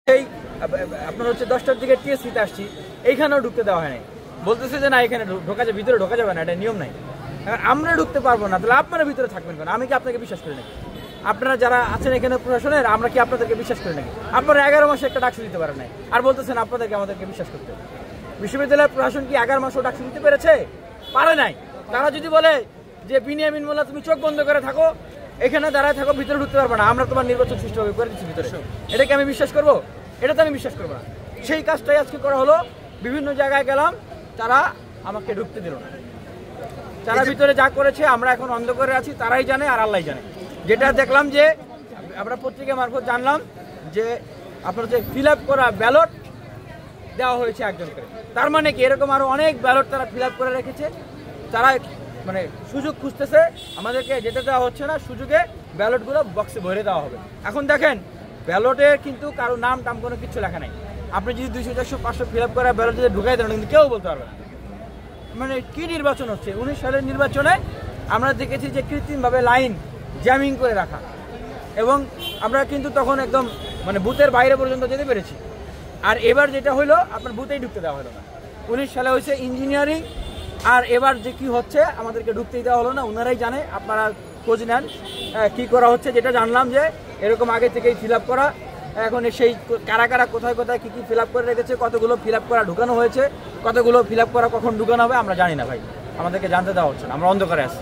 এই আপনার হচ্ছে 10টার দিকে টিএসসিতে আসছি, এইখানেও ঢুকতে দেওয়া হয় নাই। বলতেছে যে না এখানে ঢোকা যাবে, ভিতরে ঢোকা যাবে না, এটা নিয়ম নাই। আমরা ঢুকতে পারবো না, তাহলে আপনারা ভিতরে থাকবেন কেন? আমি কি আপনাকে বিশ্বাস করি নাকি? আপনারা যারা আছেন এখানে প্রশাসনের, আমরা কি আপনাদেরকে বিশ্বাস করি নাকি? আপনারা 11 মাসে একটা ডাকসু দিতে পারেন নাই, আর বলতেছেন আপনাদেরকে আমাদেরকে বিশ্বাস করতে। বিশ্ববিদ্যালয়ের প্রশাসন কি 11 মাসও ডাকসু দিতে পেরেছে? পারে নাই। তারা যদি বলে যে বিনিয়ামিন মোল্লা তুমি চোখ বন্ধ করে থাকো, এখানে দাঁড়ায় থাকো, ভিতরে ঢুকতে পারবো না, আমরা তোমার নির্বাচন সুষ্ঠুভাবে করে দিচ্ছি ভিতরে, এটাকে আমি বিশ্বাস করবো? এটা তো আমি বিশ্বাস করবো না। সেই কাজটাই আজকে করা হলো। বিভিন্ন জায়গায় গেলাম, তারা আমাকে ঢুকতে দিল না। তারা ভিতরে যা করেছে আমরা এখন অন্ধকারে আছি, তারাই জানে আর আল্লাহ জানে। যেটা দেখলাম যে আমরা পত্রিকা মারফত জানলাম যে আপনার যে ফিল আপ করা ব্যালট দেওয়া হয়েছে একজনকে। তার মানে কি এরকম আরো অনেক ব্যালট তারা ফিল আপ করে রেখেছে। তারা মানে সুযোগ খুঁজতেছে, আমাদেরকে যেতে দেওয়া হচ্ছে না, সুযোগে ব্যালটগুলো বক্সে ভরে দেওয়া হবে। এখন দেখেন ব্যালটে কিন্তু কারো নাম টাম কোনো কিছু লেখা নাই। আপনি যদি 200, 400, 500 ফিল আপ করা ব্যালট যদি ঢুকাই দেন কিন্তু কেউ বলতে পারবে না। মানে কি নির্বাচন হচ্ছে? 19 সালের নির্বাচনে আমরা দেখেছি যে কৃত্রিমভাবে লাইন জ্যামিং করে রাখা, এবং আমরা কিন্তু তখন একদম মানে বুথের বাইরে পর্যন্ত যেতে পেরেছি। আর এবার যেটা হলো আপনার বুথেই ঢুকতে দেওয়া হলো না। 19 সালে হয়েছে ইঞ্জিনিয়ারিং, আর এবার যে কি হচ্ছে আমাদেরকে ঢুকতেই দেওয়া হলো না। ওনারাই জানে, আপনারা খোঁজ নেন কি করা হচ্ছে। যেটা জানলাম যে এরকম আগে থেকেই ফিল আপ করা, এখন সেই কারা কারা কোথায় কোথায় কী কী ফিল আপ করে রেখেছে, কতগুলো ফিল আপ করা ঢুকানো হয়েছে, কতগুলো ফিল আপ করা কখন ঢুকানো হবে আমরা জানি না ভাই, আমাদেরকে জানতে দেওয়া হচ্ছে না, আমরা অন্ধকারে আছি।